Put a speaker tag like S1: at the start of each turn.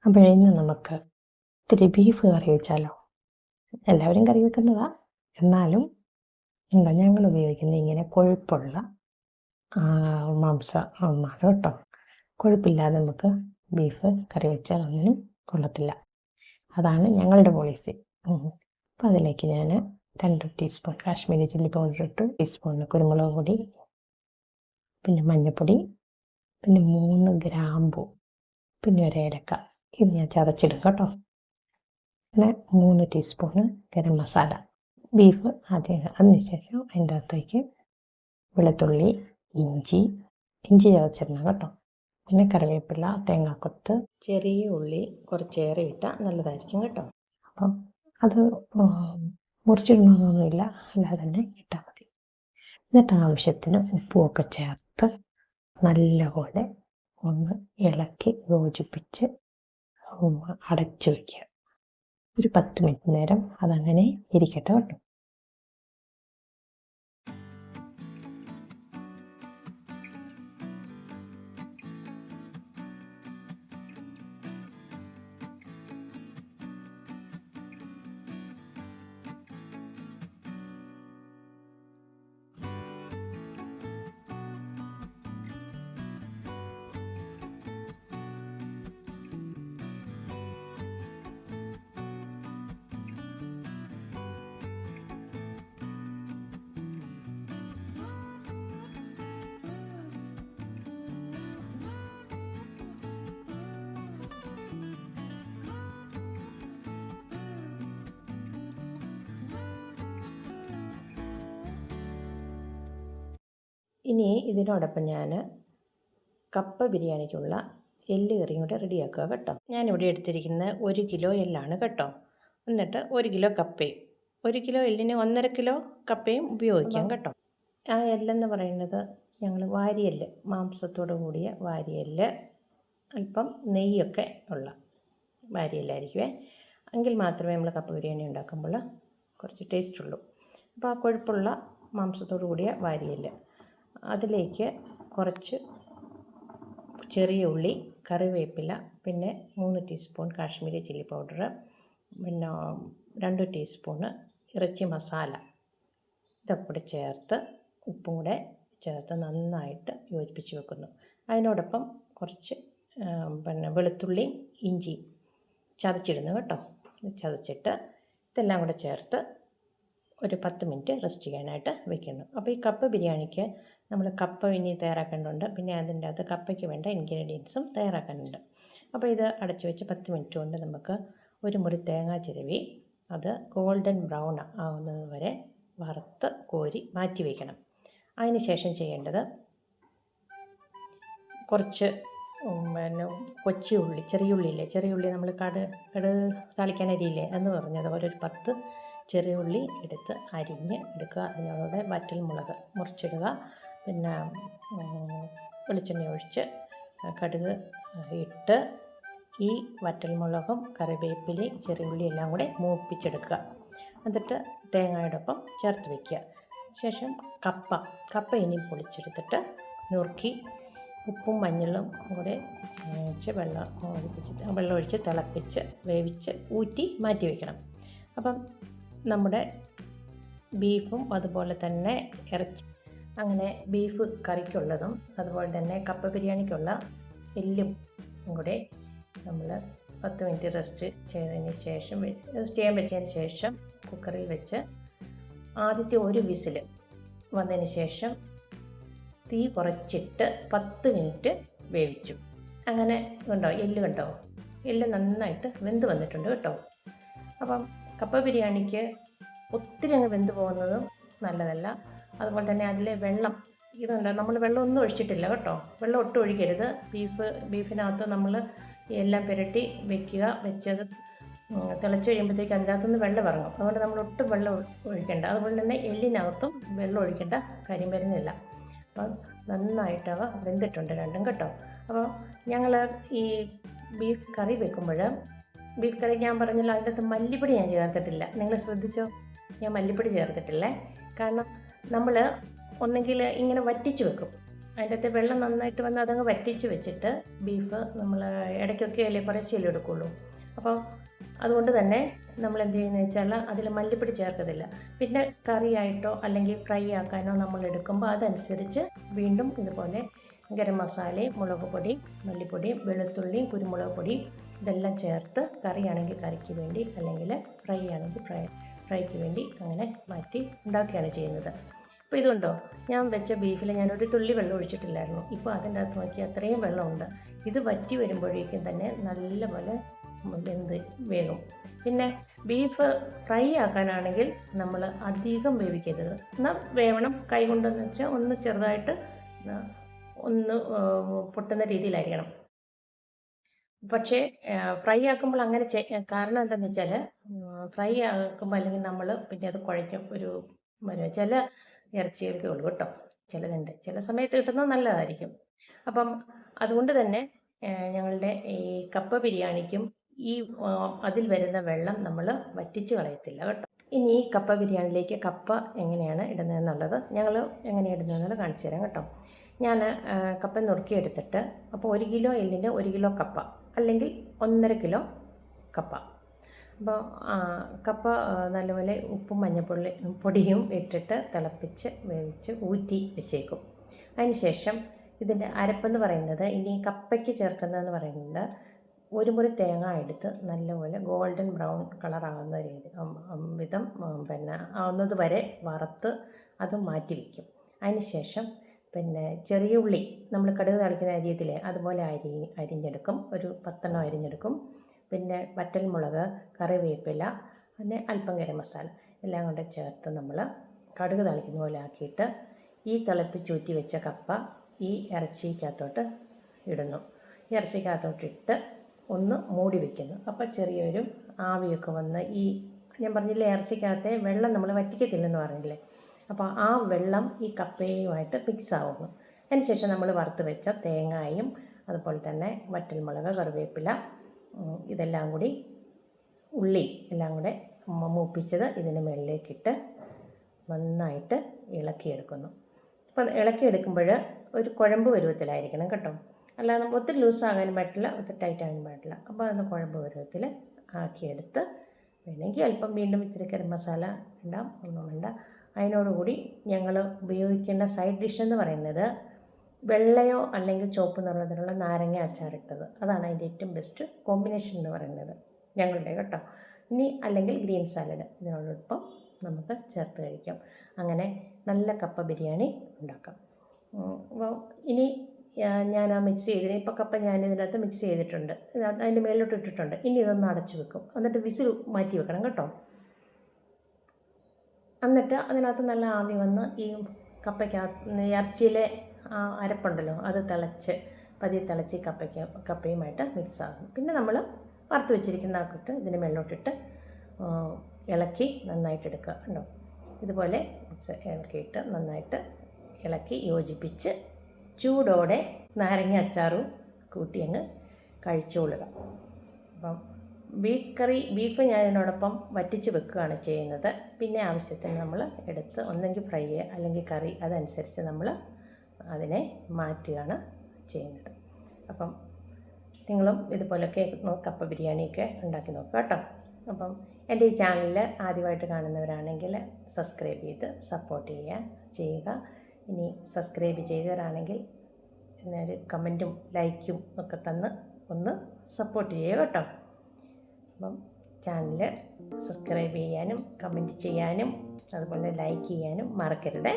S1: അപ്പോൾ ഇന്ന് നമുക്ക് ഇത്തിരി ബീഫ് കറി വെച്ചാലോ? എല്ലാവരും കറി വെക്കുന്നതാ, എന്നാലും ഞങ്ങൾ ഉപയോഗിക്കുന്നത് ഇങ്ങനെ കൊഴുപ്പുള്ള മാംസമാണ് കേട്ടോ. കൊഴുപ്പില്ലാതെ നമുക്ക് ബീഫ് കറി വെച്ചാൽ ഒന്നിനും കൊള്ളത്തില്ല. അതാണ് ഞങ്ങളുടെ പോളിസി. അപ്പോൾ അതിലേക്ക് ഞാൻ 2 ടീസ്പൂൺ കാശ്മീരി ചില്ലി പൗഡർ ഇട്ടു, ടീസ്പൂൺ കുരുമുളക് പൊടി, പിന്നെ മഞ്ഞൾപ്പൊടി, പിന്നെ 3 ഗ്രാമ്പു, പിന്നെ ഒരു ഏലക്ക. ഇത് ഞാൻ ചതച്ചിടും കേട്ടോ. പിന്നെ 3 ടീസ്പൂണ് ഗരം മസാല. ബീഫ് അതിനുശേഷം അതിൻ്റെ അകത്തേക്ക് വെളുത്തുള്ളി, ഇഞ്ചി ചതച്ചിടണം കേട്ടോ. പിന്നെ കറിവേപ്പില, തേങ്ങാക്കൊത്ത്, ചെറിയ ഉള്ളി കുറച്ചേറെ ഇട്ടാൽ നല്ലതായിരിക്കും കേട്ടോ. അപ്പം അത് മുറിച്ചിടണമെന്നൊന്നുമില്ല, അല്ലാതെ തന്നെ ഇട്ടാൽ മതി. എന്നിട്ട് ആവശ്യത്തിന് ഉപ്പുമൊക്കെ ചേർത്ത് നല്ലപോലെ ഒന്ന് ഇളക്കി യോജിപ്പിച്ച് അടച്ചു വയ്ക്കുക. ഒരു 10 മിനിറ്റ് നേരം അതങ്ങനെ ഇരിക്കട്ടെ കേട്ടോ. ഇനി ഇതിനോടൊപ്പം ഞാൻ കപ്പ ബിരിയാണിക്കുള്ള എല്ല് കറിയും കൂടെ റെഡിയാക്കുക കേട്ടോ. ഞാനിവിടെ എടുത്തിരിക്കുന്നത് 1 കിലോ എല്ലാണ് കേട്ടോ. എന്നിട്ട് 1 കിലോ കപ്പയും, 1 കിലോ എല്ലിന് 1.5 കിലോ കപ്പയും ഉപയോഗിക്കാം കേട്ടോ. ആ എല്ലെന്ന് പറയുന്നത് ഞങ്ങൾ വാരിയെല്ല്, മാംസത്തോടു കൂടിയ വാരിയെല്ല്, അല്പം നെയ്യൊക്കെ ഉള്ള വാരിയെല്ലായിരിക്കുമേ. എങ്കിൽ മാത്രമേ നമ്മൾ കപ്പ ബിരിയാണി ഉണ്ടാക്കുമ്പോൾ കുറച്ച് ടേസ്റ്റ് ഉള്ളൂ. അപ്പോൾ ആ കൊഴുപ്പുള്ള മാംസത്തോടു കൂടിയ വാരിയെല്ല്, അതിലേക്ക് കുറച്ച് ചെറിയ ഉള്ളി, കറിവേപ്പില, പിന്നെ 3 ടീസ്പൂൺ കാശ്മീരി ചില്ലി പൗഡർ, പിന്നെ 2 ടീസ്പൂണ് ഇറച്ചി മസാല, ഇതൊക്കെ കൂടെ ചേർത്ത് ഉപ്പും കൂടെ ചേർത്ത് നന്നായിട്ട് യോജിപ്പിച്ച് വെക്കുന്നു. അതിനോടൊപ്പം കുറച്ച് പിന്നെ വെളുത്തുള്ളി, ഇഞ്ചി ചതച്ചിടുന്നു കേട്ടോ. ചതച്ചിട്ട് ഇതെല്ലാം കൂടെ ചേർത്ത് ഒരു 10 മിനിറ്റ് റെസ്റ്റ് ചെയ്യാനായിട്ട് വെക്കുന്നു. അപ്പോൾ ഈ കപ്പ ബിരിയാണിക്ക് നമ്മൾ കപ്പ ഇനി തയ്യാറാക്കേണ്ടതുണ്ട്, പിന്നെ അതിൻ്റെ അകത്ത് കപ്പയ്ക്ക് വേണ്ട ഇൻഗ്രീഡിയൻസും തയ്യാറാക്കാനുണ്ട്. അപ്പോൾ ഇത് അടച്ചു വെച്ച് 10 മിനിറ്റ് കൊണ്ട് നമുക്ക് ഒരു മുറി തേങ്ങ ചിരവി അത് ഗോൾഡൻ ബ്രൗൺ ആവുന്നത് വരെ വറുത്ത് കോരി മാറ്റി വയ്ക്കണം. അതിന് ശേഷം ചെയ്യേണ്ടത് കുറച്ച് പിന്നെ കൊച്ചി ഉള്ളി, ചെറിയ ഉള്ളി നമ്മൾ കടുക് താളിക്കാൻ അരിയില്ലേ എന്ന് പറഞ്ഞതുപോലെ ഒരു 10 ചെറിയ ഉള്ളി എടുത്ത് അരിഞ്ഞ് എടുക്കുക. അതിനോടെ വറ്റൽ മുളക് മുറിച്ചിടുക. പിന്നെ വെളിച്ചെണ്ണ ഒഴിച്ച് കടുക് ഇട്ട് ഈ വറ്റൽമുളകും കറിവേപ്പിലയും ചെറിയ ഉള്ളി എല്ലാം കൂടെ മൂപ്പിച്ചെടുക്കുക. എന്നിട്ട് തേങ്ങയോടൊപ്പം ചേർത്ത് വയ്ക്കുക. ശേഷം കപ്പ ഇനി പൊളിച്ചെടുത്തിട്ട് നുറുക്കി ഉപ്പും മഞ്ഞളും കൂടെ വെള്ളം ഒഴിച്ച് തിളപ്പിച്ച് വേവിച്ച് ഊറ്റി മാറ്റി വയ്ക്കണം. അപ്പം നമ്മുടെ ബീഫും അതുപോലെ തന്നെ ഇറച്ചി, അങ്ങനെ ബീഫ് കറിക്കുള്ളതും അതുപോലെ തന്നെ കപ്പ ബിരിയാണിക്കുള്ള എല്ലും കൂടെ നമ്മൾ 10 മിനിറ്റ് റെസ്റ്റ് ചെയ്യാൻ വെച്ചതിന് ശേഷം കുക്കറിൽ വെച്ച് ആദ്യത്തെ ഒരു വിസിൽ വന്നതിന് ശേഷം തീ കുറച്ചിട്ട് 10 മിനിറ്റ് വേവിച്ചു. അങ്ങനെ കണ്ടോ എല്ല് നന്നായിട്ട് വെന്ത് വന്നിട്ടുണ്ട് കേട്ടോ. അപ്പം കപ്പ ബിരിയാണിക്ക് ഒത്തിരി അങ്ങ് വെന്ത് പോകുന്നതും നല്ലതല്ല. അതുപോലെ തന്നെ അതിലെ വെള്ളം നമ്മൾ വെള്ളം ഒന്നും ഒഴിച്ചിട്ടില്ല കേട്ടോ. വെള്ളം ഒട്ടും ഒഴിക്കരുത്. ബീഫിനകത്ത് നമ്മൾ എല്ലാം പുരട്ടി വെച്ചത് തിളച്ച് കഴിയുമ്പോഴത്തേക്ക് അതിൻ്റെ അകത്തുനിന്ന് വെള്ളം ഇറങ്ങും. അതുകൊണ്ട് നമ്മൾ ഒട്ടും വെള്ളം ഒഴിക്കേണ്ട. അതുപോലെ തന്നെ എല്ലിനകത്തും വെള്ളം ഒഴിക്കേണ്ട കാര്യം വരുന്നില്ല. അപ്പം നന്നായിട്ട് അവ വെന്തിട്ടുണ്ട് രണ്ടും കേട്ടോ. അപ്പോൾ ഞങ്ങൾ ഈ ബീഫ് കറി വെക്കുമ്പോൾ, ബീഫ് കറി ഞാൻ പറഞ്ഞല്ലോ അതിൻ്റെ അകത്ത് മല്ലിപ്പൊടി ഞാൻ ചേർത്തിട്ടില്ല. നിങ്ങൾ ശ്രദ്ധിച്ചോ, ഞാൻ മല്ലിപ്പൊടി ചേർത്തിട്ടില്ലേ. കാരണം നമ്മൾ ഒന്നെങ്കിൽ ഇങ്ങനെ വറ്റിച്ച് വെക്കും, അതിൻ്റെ അകത്ത് വെള്ളം നന്നായിട്ട് വന്ന് അതങ്ങ് വറ്റിച്ച് വെച്ചിട്ട് ബീഫ് നമ്മൾ ഇടയ്ക്കൊക്കെ അല്ലേ കുറച്ചല്ലേ എടുക്കുള്ളൂ. അപ്പോൾ അതുകൊണ്ട് തന്നെ നമ്മൾ എന്ത് ചെയ്യുന്നത് വെച്ചാൽ അതിൽ മല്ലിപ്പൊടി ചേർക്കത്തില്ല. പിന്നെ കറിയായിട്ടോ അല്ലെങ്കിൽ ഫ്രൈ ആക്കാനോ നമ്മൾ എടുക്കുമ്പോൾ അതനുസരിച്ച് വീണ്ടും ഇതുപോലെ ഗരം മസാലയും മുളക് പൊടി, മല്ലിപ്പൊടിയും, വെളുത്തുള്ളിയും, കുരുമുളക് പൊടിയും ഇതെല്ലാം ചേർത്ത് കറിയാണെങ്കിൽ കറിക്ക് വേണ്ടി അല്ലെങ്കിൽ ഫ്രൈ ആണെങ്കിൽ ഫ്രൈക്ക് വേണ്ടി അങ്ങനെ മാറ്റി ഉണ്ടാക്കുകയാണ് ചെയ്യുന്നത്. അപ്പോൾ ഇതുണ്ടോ, ഞാൻ വെച്ച ബീഫിൽ ഞാനൊരു തുള്ളി വെള്ളം ഒഴിച്ചിട്ടില്ലായിരുന്നു. ഇപ്പോൾ അതിൻ്റെ അകത്ത് നോക്കി അത്രയും വെള്ളമുണ്ട്. ഇത് വറ്റി വരുമ്പോഴേക്കും തന്നെ നല്ലപോലെ വെന്ത് വേകും. പിന്നെ ബീഫ് ഫ്രൈ ആക്കാനാണെങ്കിൽ നമ്മൾ അധികം വേവിക്കരുത്, എന്നാൽ വേവണം. കൈ കൊണ്ടെന്ന് വെച്ചാൽ ഒന്ന് ചെറുതായിട്ട് ഒന്ന് പൊട്ടുന്ന രീതിയിലായിരിക്കണം. പക്ഷേ ഫ്രൈ ആക്കുമ്പോൾ അങ്ങനെ കാരണം എന്താണെന്ന് വെച്ചാൽ ഫ്രൈ ആക്കുമ്പോൾ അല്ലെങ്കിൽ നമ്മൾ പിന്നെ അത് കുഴയ്ക്കും. ചില ഇറച്ചികൾക്കേ ഉള്ളൂ കേട്ടോ, ചിലതുണ്ട്, ചില സമയത്ത് കിട്ടുന്നത് നല്ലതായിരിക്കും. അപ്പം അതുകൊണ്ട് തന്നെ ഞങ്ങളുടെ ഈ കപ്പ ബിരിയാണിക്കും ഈ അതിൽ വരുന്ന വെള്ളം നമ്മൾ വറ്റിച്ച് കളയത്തില്ല കേട്ടോ. ഇനി ഈ കപ്പ ബിരിയാണിയിലേക്ക് കപ്പ എങ്ങനെയാണ് ഇടുന്നതെന്നുള്ളത് ഞങ്ങൾ എങ്ങനെ ഇടുന്നതെന്നുള്ളത് കാണിച്ചു തരാം കേട്ടോ. ഞാൻ കപ്പ നുറുക്കിയെടുത്തിട്ട്, അപ്പോൾ 1 കിലോ എല്ലിന് 1 കിലോ കപ്പ അല്ലെങ്കിൽ 1.5 കിലോ കപ്പ. അപ്പോൾ കപ്പ നല്ലപോലെ ഉപ്പും പൊടിയും ഇട്ടിട്ട് തിളപ്പിച്ച് വേവിച്ച് ഊറ്റി വെച്ചേക്കും. അതിനുശേഷം ഇതിൻ്റെ അരപ്പെന്ന് പറയുന്നത്, ഇനി കപ്പയ്ക്ക് ചേർക്കുന്നതെന്ന് പറയുന്നത്, 1 മുറി തേങ്ങ എടുത്ത് നല്ലപോലെ ഗോൾഡൻ ബ്രൗൺ കളറാകുന്ന വിധം പിന്നെ ആവുന്നത് വരെ വറുത്ത് അത് മാറ്റി വയ്ക്കും. അതിനുശേഷം പിന്നെ ചെറിയ ഉള്ളി നമ്മൾ കടുക് താളിക്കുന്ന അരിയത്തില്ലേ, അതുപോലെ അരിഞ്ഞെടുക്കും. ഒരു 10 അരിഞ്ഞെടുക്കും. പിന്നെ വറ്റൽമുളക്, കറിവേപ്പില, പിന്നെ അല്പം ഗരം മസാല എല്ലാം കൊണ്ട് ചേർത്ത് നമ്മൾ കടുക് താളിക്കുന്ന പോലെ ആക്കിയിട്ട് ഈ തിളപ്പിച്ചൂറ്റി വെച്ച കപ്പ ഈ ഇറച്ചിക്കകത്തോട്ട് ഇടുന്നു. ഈ ഇറച്ചിക്കകത്തോട്ടിട്ട് ഒന്ന് മൂടി വയ്ക്കുന്നു. അപ്പോൾ ചെറിയൊരു ആവിയൊക്കെ വന്ന് ഞാൻ പറഞ്ഞില്ലേ, ഇറച്ചിക്കകത്തെ വെള്ളം നമ്മൾ വറ്റിക്കത്തില്ലെന്ന് പറഞ്ഞില്ലേ, അപ്പോൾ ആ വെള്ളം ഈ കപ്പയുമായിട്ട് മിക്സ് ആവുന്നു. അതിനുശേഷം നമ്മൾ വറുത്ത് വെച്ച തേങ്ങയും അതുപോലെ തന്നെ വറ്റൽമുളക്, കറിവേപ്പില ഇതെല്ലാം കൂടി, ഉള്ളി എല്ലാം കൂടെ മൂപ്പിച്ചത് ഇതിന് മുകളിലേക്കിട്ട് നന്നായിട്ട് ഇളക്കിയെടുക്കുന്നു. അപ്പം ഇളക്കിയെടുക്കുമ്പോൾ ഒരു കുഴമ്പ് പരുവത്തിലായിരിക്കണം കേട്ടോ, അല്ലാതെ നമുക്ക് ഒത്തിരി ലൂസാകാനും പാടില്ല, ഒത്തിരി ടൈറ്റ് ആകാനും പാടില്ല. അപ്പോൾ അതിന് കുഴമ്പ് പരുവത്തിൽ ആക്കിയെടുത്ത് വേണമെങ്കിൽ അല്പം വീണ്ടും ഇച്ചിരി ഗരം മസാല ഇടാം, ഒന്നും വേണ്ട. അതിനോടുകൂടി ഞങ്ങൾ ഉപയോഗിക്കേണ്ട സൈഡ് ഡിഷ് എന്ന് പറയുന്നത് വെള്ളയോ അല്ലെങ്കിൽ ചുവപ്പ് നിറത്തിലുള്ള നാരങ്ങ അച്ചാറിട്ടത്. അതാണ് അതിൻ്റെ ഏറ്റവും ബെസ്റ്റ് കോമ്പിനേഷൻ എന്ന് പറയുന്നത് ഞങ്ങളുടെ കേട്ടോ. ഇനി അല്ലെങ്കിൽ ഗ്രീൻ സാലഡ് ഇതിനോടൊപ്പം നമുക്ക് ചേർത്ത് കഴിക്കാം. അങ്ങനെ നല്ല കപ്പ ബിരിയാണി ഉണ്ടാക്കാം. അപ്പോൾ ഇനി ഞാൻ ആ മിക്സ് ചെയ്തിന്, ഇപ്പോൾ കപ്പ ഞാൻ ഇതിനകത്ത് മിക്സ് ചെയ്തിട്ടുണ്ട്, അതിൻ്റെ മേളിലോട്ട് ഇട്ടിട്ടുണ്ട്. ഇനി ഇതൊന്ന് അടച്ചു വെക്കും. എന്നിട്ട് വിസിൽ മാറ്റി വെക്കണം കേട്ടോ. എന്നിട്ട് അതിനകത്ത് നല്ല ആവി വന്ന് ഈ ഇറച്ചിയിലെ ആ അരപ്പുണ്ടല്ലോ അത് പതിയെ തിളച്ച് കപ്പയുമായിട്ട് മിക്സ് ആകും. പിന്നെ നമ്മൾ വറുത്ത് വെച്ചിരിക്കുന്ന ആക്കിട്ട് ഇതിന് മേളിലോട്ടിട്ട് ഇളക്കി നന്നായിട്ട് എടുക്കുക കേട്ടോ. ഇതുപോലെ ഇളക്കിയിട്ട് നന്നായിട്ട് ഇളക്കി യോജിപ്പിച്ച് ചൂടോടെ നാരങ്ങ അച്ചാറും കൂട്ടി അങ്ങ് കഴിച്ചോളുക. അപ്പം ബീഫ് ഞാൻ ഇതിനോടൊപ്പം വറ്റിച്ച് വെക്കുകയാണ് ചെയ്യുന്നത്. പിന്നെ ആവശ്യത്തിന് നമ്മൾ എടുത്ത് ഒന്നെങ്കിൽ ഫ്രൈ അല്ലെങ്കിൽ കറി, അതനുസരിച്ച് നമ്മൾ അതിനെ മാറ്റുകയാണ് ചെയ്യുന്നത്. അപ്പം നിങ്ങളും ഇതുപോലൊക്കെ കപ്പ ബിരിയാണിയൊക്കെ ഉണ്ടാക്കി നോക്കുക കേട്ടോ. അപ്പം എൻ്റെ ഈ ചാനൽ ആദ്യമായിട്ട് കാണുന്നവരാണെങ്കിൽ സബ്സ്ക്രൈബ് ചെയ്ത് സപ്പോർട്ട് ചെയ്യുക. ഇനി സബ്സ്ക്രൈബ് ചെയ്തവരാണെങ്കിൽ ഒരു കമൻറ്റും ലൈക്കും ഒക്കെ തന്ന് ഒന്ന് സപ്പോർട്ട് ചെയ്യുക കേട്ടോ. അപ്പം ചാനൽ സബ്സ്ക്രൈബ് ചെയ്യാനും കമൻറ്റ് ചെയ്യാനും അതുപോലെ ലൈക്ക് ചെയ്യാനും മറക്കരുത്.